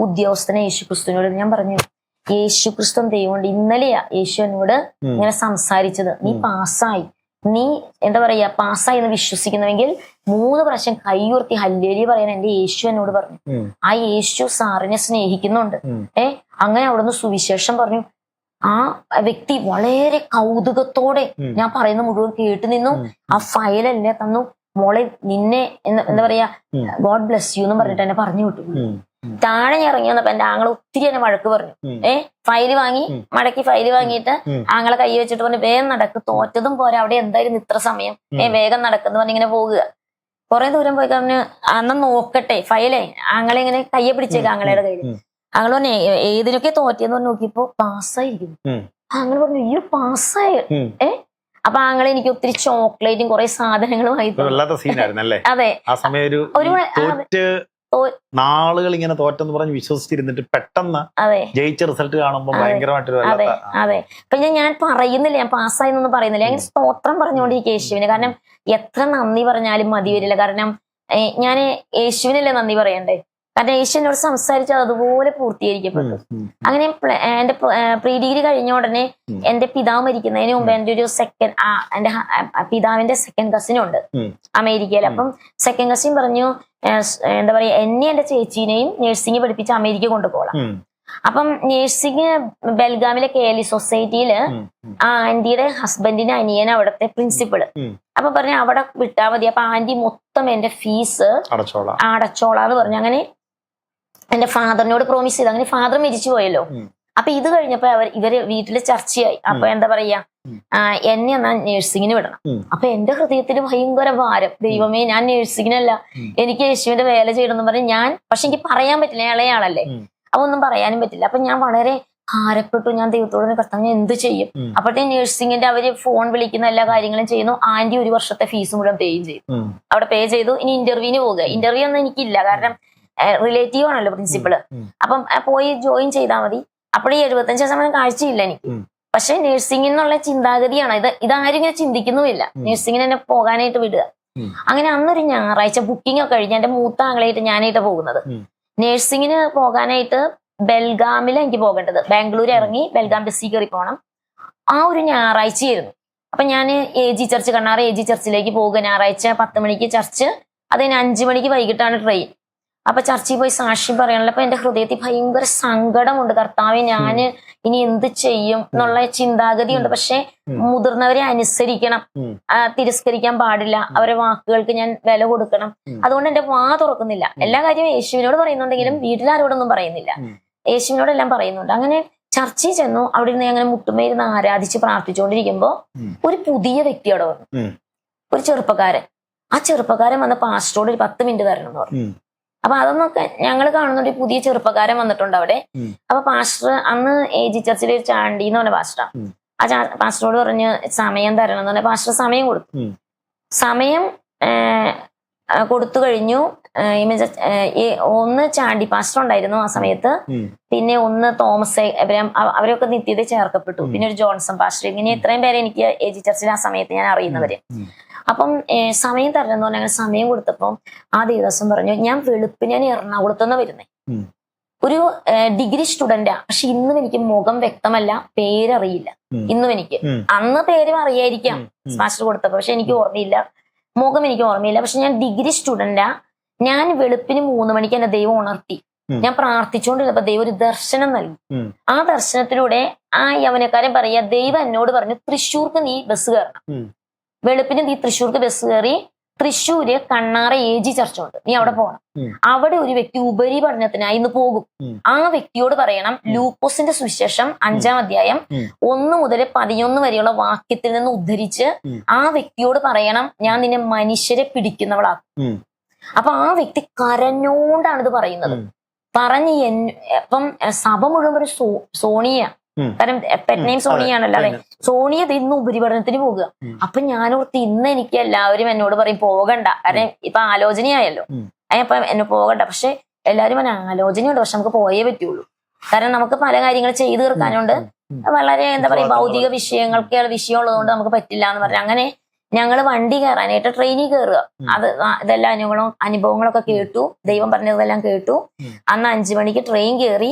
ഉദ്യോഗസ്ഥനെ യേശു ക്രിസ്തുവിനോട് ഞാൻ പറഞ്ഞു, യേശു ക്രിസ്തു ദൈവമുണ്ട്. ഇന്നലെയാ യേശു എന്നോട് ഇങ്ങനെ സംസാരിച്ചത്, നീ പാസ്സായി, നീ എന്താ പറയാ പാസ്സായി എന്ന് വിശ്വസിക്കുന്നുവെങ്കിൽ 3 പ്രാവശ്യം കൈയുയർത്തി ഹല്ലേലൂയ പറയാൻ എന്റെ യേശു എന്നോട് പറഞ്ഞു. ആ യേശു സാറിനെ സ്നേഹിക്കുന്നുണ്ട്. അങ്ങനെ അവിടുന്ന് സുവിശേഷം പറഞ്ഞു. ആ വ്യക്തി വളരെ കൗതുകത്തോടെ ഞാൻ പറയുന്ന മുഴുവൻ കേട്ടു നിന്നു. ആ ഫയലല്ലേ തന്നു, മോളെ നിന്നെ എന്താ പറയാ ഗോഡ് ബ്ലെസ് യു എന്ന് പറഞ്ഞിട്ട് എന്നെ പറഞ്ഞു വിട്ടു. താഴെ ഞാൻ ഇറങ്ങി വന്നപ്പോ എന്റെ ആങ്ങളെ ഒത്തിരി എന്നെ വഴക്ക് പറഞ്ഞു. ഫയല് വാങ്ങി മടക്കി ഫയല് വാങ്ങിയിട്ട് ആങ്ങളെ കൈ വെച്ചിട്ട് പറഞ്ഞു, വേഗം നടക്ക്, തോറ്റതും പോരാ, അവിടെ എന്തായിരുന്നു ഇത്ര സമയം, വേഗം നടക്കുന്നു പറഞ്ഞിങ്ങനെ പോകുക. കുറെ ദൂരം പോയി പറഞ്ഞു, അന്ന് നോക്കട്ടെ ഫയലേ. ആങ്ങളെ ഇങ്ങനെ കയ്യെ പിടിച്ചേക്ക ആങ്ങളയുടെ കയ്യിൽ. ആങ്ങള് പറഞ്ഞു ഏതിനൊക്കെ തോറ്റെന്ന് പറഞ്ഞ് നോക്കിയപ്പോ പാസ്സായിരിക്കുന്നു. ആങ്ങള് പറഞ്ഞു അയ്യോ പാസ്സായി. അപ്പൊ ആങ്ങളെ എനിക്ക് ഒത്തിരി ചോക്ലേറ്റും കുറെ സാധനങ്ങളുമായി. അതെ, നാളുകൾ ഇങ്ങനെ തോറ്റെന്ന് പറഞ്ഞ് വിശ്വസിച്ചിരുന്നിട്ട് പെട്ടെന്ന് ജയിച്ച റിസൾട്ട് കാണുമ്പോൾ ഭയങ്കരമായിട്ടൊരു അതെ. അപ്പൊ ഞാൻ പറയുന്നില്ല, ഞാൻ പാസ്സായി എന്നൊന്നും പറയുന്നില്ല, അങ്ങനെ സ്തോത്രം പറഞ്ഞുകൊണ്ടിരിക്കും യേശുവിന്. കാരണം എത്ര നന്ദി പറഞ്ഞാലും മതി വരില്ല. കാരണം ഞാൻ യേശുവിനല്ലേ നന്ദി പറയണ്ടേ. കാരണം യേശു എന്നോട് സംസാരിച്ചത് അതുപോലെ പൂർത്തീകരിക്കപ്പെട്ടു. അങ്ങനെ എന്റെ പ്രീ ഡിഗ്രി കഴിഞ്ഞ ഉടനെ എന്റെ പിതാവ് മരിക്കുന്നതിന് മുമ്പ് എന്റെ ഒരു എന്റെ പിതാവിന്റെ സെക്കൻഡ് കസിൻ ഉണ്ട് അമേരിക്കയിൽ. അപ്പം സെക്കൻഡ് കസിൻ പറഞ്ഞു, എന്താ പറയാ, എന്നെ എന്റെ ചേച്ചീനെയും നഴ്സിംഗ് പഠിപ്പിച്ച് അമേരിക്ക കൊണ്ടുപോകണം. അപ്പം നഴ്സിംഗ് ബെൽഗാമിലെ KLE സൊസൈറ്റിയില് ആ ആന്റിയുടെ ഹസ്ബൻഡിന്റെ അനിയൻ അവിടുത്തെ പ്രിൻസിപ്പള്. അപ്പൊ പറഞ്ഞു അവിടെ വിട്ടാൽ മതി, അപ്പൊ ആന്റി മൊത്തം എന്റെ ഫീസ് അടച്ചോളാന്ന് പറഞ്ഞു. അങ്ങനെ എന്റെ ഫാദറിനോട് പ്രോമിസ് ചെയ്തു. അങ്ങനെ ഫാദർ മരിച്ചു പോയല്ലോ. അപ്പൊ ഇത് കഴിഞ്ഞപ്പോ ഇവര് വീട്ടില് ചർച്ചയായി. അപ്പൊ എന്താ പറയാ, എന്നെ എന്നാ നഴ്സിംഗിന് വിടണം. അപ്പൊ എന്റെ ഹൃദയത്തിന് ഭയങ്കര ഭാരം. ദൈവമേ, ഞാൻ നഴ്സിംഗിനല്ല, എനിക്ക് യേശുവിന്റെ വേല ചെയ്യണമെന്ന് പറഞ്ഞ് ഞാൻ, പക്ഷെ എനിക്ക് പറയാൻ പറ്റില്ല, ഇളയാളല്ലേ, അപ്പൊ ഒന്നും പറയാനും പറ്റില്ല. അപ്പൊ ഞാൻ വളരെ ഭാരപ്പെട്ടു. ഞാൻ ദൈവത്തോട് കർത്താവ് എന്ത് ചെയ്യും? അപ്പോഴത്തെ നഴ്സിംഗിന്റെ അവര് ഫോൺ വിളിക്കുന്ന എല്ലാ കാര്യങ്ങളും ചെയ്യുന്നു. ആന്റി 1 വർഷത്തെ ഫീസ് മുഴുവൻ പേയും ചെയ്തു. അവിടെ പേ ചെയ്തു. ഇനി ഇന്റർവ്യൂവിന് പോകുക. ഇന്റർവ്യൂ ഒന്നും എനിക്കില്ല, കാരണം റിലേറ്റീവ് ആണല്ലോ പ്രിൻസിപ്പള്. അപ്പം പോയി ജോയിൻ ചെയ്താൽ മതി. അപ്പോഴേ 75% കാഴ്ചയില്ല എനിക്ക്. പക്ഷെ നഴ്സിംഗ് എന്നുള്ള ചിന്താഗതിയാണ് ഇതാരും ഇങ്ങനെ ചിന്തിക്കുന്നുമില്ല. നഴ്സിംഗിന് എന്നെ പോകാനായിട്ട് വിടുക. അങ്ങനെ അന്നൊരു ഞായറാഴ്ച ബുക്കിംഗ് ഒക്കെ കഴിഞ്ഞ് എന്റെ മൂത്ത ആങ്ങളായിട്ട് ഞാനായിട്ട് പോകുന്നത്. നഴ്സിംഗിന് പോകാനായിട്ട് ബെൽഗാമിലാണ് എനിക്ക് പോകേണ്ടത്. ബാംഗ്ലൂർ ഇറങ്ങി ബെൽഗാം ബസ്സിൽ കയറി പോകണം. ആ ഒരു ഞായറാഴ്ചയായിരുന്നു. അപ്പൊ ഞാൻ AG ചർച്ച്, കണ്ണാറ AG ചർച്ചിലേക്ക് പോകുക. ഞായറാഴ്ച 10 മണിക്ക് ചർച്ച്, അതിന് 5 മണിക്ക് വൈകിട്ടാണ് ട്രെയിൻ. അപ്പൊ ചർച്ചിൽ പോയി സാക്ഷ്യം പറയാനുള്ള അപ്പൊ എന്റെ ഹൃദയത്തിൽ ഭയങ്കര സങ്കടമുണ്ട്. കർത്താവെ, ഞാന് ഇനി എന്ത് ചെയ്യും എന്നുള്ള ചിന്താഗതിയുണ്ട്. പക്ഷെ മുതിർന്നവരെ അനുസരിക്കണം, തിരസ്കരിക്കാൻ പാടില്ല, അവരെ വാക്കുകൾക്ക് ഞാൻ വില കൊടുക്കണം. അതുകൊണ്ട് എന്റെ വാ തുറക്കുന്നില്ല. എല്ലാ കാര്യവും യേശുവിനോട് പറയുന്നുണ്ടെങ്കിലും വീട്ടിലാരോടൊന്നും പറയുന്നില്ല, യേശുവിനോടെല്ലാം പറയുന്നുണ്ട്. അങ്ങനെ ചർച്ചയിൽ ചെന്നു. അവിടെ നിന്ന് അങ്ങനെ മുട്ടുമേരുന്ന് ആരാധിച്ച് പ്രാർത്ഥിച്ചുകൊണ്ടിരിക്കുമ്പോ ഒരു പുതിയ വ്യക്തി അവിടെ വന്നു, ഒരു ചെറുപ്പക്കാരൻ. ആ ചെറുപ്പക്കാരൻ വന്ന് പാസ്റ്ററോട് ഒരു 10 മിനിറ്റ് തരണം എന്ന് പറഞ്ഞു. അപ്പൊ അതൊന്നൊക്കെ ഞങ്ങൾ കാണുന്നുണ്ട്, പുതിയ ചെറുപ്പക്കാരൻ വന്നിട്ടുണ്ട് അവിടെ. അപ്പൊ പാസ്റ്റർ അന്ന് AG ചർച്ചിൽ ഒരു ചാണ്ടി എന്ന് പറഞ്ഞ പാസ്റ്ററാ. ആ പാസ്റ്ററോട് പറഞ്ഞ് സമയം തരണം എന്ന് പറഞ്ഞ പാസ്റ്റർ സമയം കൊടുത്തു. സമയം കൊടുത്തു കഴിഞ്ഞു. ഒന്ന് ചാണ്ടി പാസ്റ്റർ ഉണ്ടായിരുന്നു ആ സമയത്ത്, പിന്നെ ഒന്ന് തോമസ് എബ്രഹാം, അവരൊക്കെ നിത്യത ചേർക്കപ്പെട്ടു. പിന്നെ ഒരു ജോൺസൺ പാസ്റ്റർ. ഇങ്ങനെ ഇത്രയും പേരെ എനിക്ക് AG ചർച്ചിൽ ആ സമയത്ത് ഞാൻ അറിയുന്നവര്. അപ്പം സമയം തരണമെന്ന് പറഞ്ഞാൽ സമയം കൊടുത്തപ്പം ആ ദിവസം പറഞ്ഞു, ഞാൻ എറണാകുളത്തുനിന്ന് വരുന്നേ, ഒരു ഡിഗ്രി സ്റ്റുഡന്റാ, പക്ഷെ ഇന്നും എനിക്ക് മുഖം വ്യക്തമല്ല, പേരറിയില്ല. ഇന്നും എനിക്ക് അന്ന് പേരും അറിയായിരിക്കാം മാസ്റ്റർ കൊടുത്തപ്പോ, പക്ഷെ എനിക്ക് ഓർമ്മയില്ല, മുഖം എനിക്ക് ഓർമ്മയില്ല. പക്ഷെ ഞാൻ ഡിഗ്രി സ്റ്റുഡന്റാ. ഞാൻ വെളുപ്പിന് 3 മണിക്ക് എന്നെ ദൈവം ഉണർത്തി. ഞാൻ പ്രാർത്ഥിച്ചുകൊണ്ടിരുന്നപ്പോ ദൈവം ഒരു ദർശനം നൽകി. ആ ദർശനത്തിലൂടെ ആ യവനക്കാരൻ പറയാ, ദൈവം എന്നോട് പറഞ്ഞു, തൃശ്ശൂർക്ക് നീ ബസ് കയറണം. വെളുപ്പിന് നീ തൃശ്ശൂർക്ക് ബസ് കയറി തൃശ്ശൂര് കണ്ണാറ AG ചർച്ച ഉണ്ട്, നീ അവിടെ പോകണം. അവിടെ ഒരു വ്യക്തി ഉപരിപഠനത്തിനായി ഇന്ന് പോകും. ആ വ്യക്തിയോട് പറയണം, ലൂക്കോസിന്റെ സുവിശേഷം 5-ാം അധ്യായം 1 മുതൽ 11 വരെയുള്ള വാക്യത്തിൽ നിന്ന് ഉദ്ധരിച്ച് ആ വ്യക്തിയോട് പറയണം, ഞാൻ നിന്നെ മനുഷ്യരെ പിടിക്കുന്നവളാക്കും. അപ്പൊ ആ വ്യക്തി കരഞ്ഞോണ്ടാണ് ഇത് പറയുന്നത്. പറഞ്ഞ് അപ്പം സഭ മുഴുവൻ ഒരു സോണിയ, കാരണം പെറ്റ് നെയിം സോണിയാണല്ലോ, അല്ലെ, സോണിയ ഇന്ന് ഉപരിപഠനത്തിന് പോകുക. അപ്പൊ ഞാനോർത്ത് ഇന്ന് എനിക്ക് എല്ലാവരും എന്നോട് പറയും പോകണ്ട, കാരണം ഇപ്പൊ ആലോചനയായല്ലോ, അപ്പൊ എന്നെ പോകണ്ട. പക്ഷെ എല്ലാവരും ആലോചനയുണ്ട്, പക്ഷെ നമുക്ക് പോയേ പറ്റുള്ളൂ. കാരണം നമുക്ക് പല കാര്യങ്ങൾ ചെയ്തു തീർക്കാനുണ്ട്. വളരെ എന്താ പറയാ, ഭൗതിക വിഷയങ്ങൾക്ക് വിഷയമുള്ളതുകൊണ്ട് നമുക്ക് പറ്റില്ല എന്ന് പറഞ്ഞാൽ അങ്ങനെ ഞങ്ങൾ വണ്ടി കയറാനായിട്ട് ട്രെയിനിൽ കയറുക. ഇതെല്ലാം അനുഭവങ്ങളൊക്കെ കേട്ടു, ദൈവം പറഞ്ഞതെല്ലാം കേട്ടു. അന്ന് 5 മണിക്ക് ട്രെയിൻ കയറി.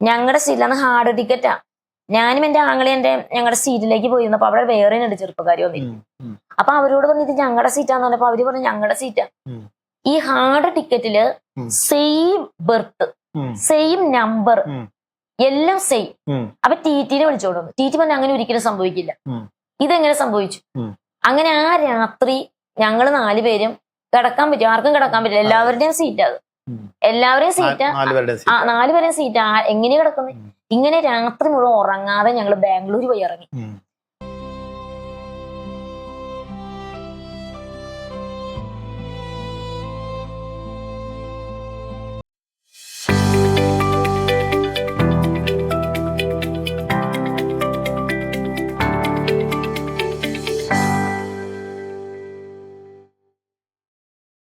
ഞങ്ങളുടെ സീറ്റിലാണ് ഹാർഡ് ടിക്കറ്റാ. ഞാനും എന്റെ ആങ്ങളെ ഞങ്ങളുടെ സീറ്റിലേക്ക് പോയിരുന്നു. അപ്പൊ അവിടെ വേറെ 2 ചെറുപ്പക്കാർ വന്നിരുന്നു. അപ്പൊ അവരോട് പറഞ്ഞു, ഇത് ഞങ്ങളുടെ സീറ്റാന്ന് പറഞ്ഞപ്പോ അവര് പറഞ്ഞു ഞങ്ങളുടെ സീറ്റാ. ഈ ഹാർഡ് ടിക്കറ്റില് സെയിം ബെർത്ത്, സെയിം നമ്പർ, എല്ലാം സെയിം. അപ്പൊ TTനെ വിളിച്ചോണ്ട് വന്നു. TT പറഞ്ഞു അങ്ങനെ ഒരിക്കലും സംഭവിക്കില്ല. ഇതെങ്ങനെ സംഭവിച്ചു? അങ്ങനെ ആ രാത്രി ഞങ്ങൾ 4 പേരും കിടക്കാൻ പറ്റും, ആർക്കും കിടക്കാൻ പറ്റില്ല, എല്ലാവരുടെയും സീറ്റാ അത്, എല്ലാവരെയും സീറ്റാ, 4 പേരെയും സീറ്റാ. എങ്ങനെയാ കിടക്കുന്നത്? ഇങ്ങനെ രാത്രി മുഴുവൻ ഉറങ്ങാതെ ഞങ്ങൾ ബാംഗ്ലൂർ പോയി ഇറങ്ങി.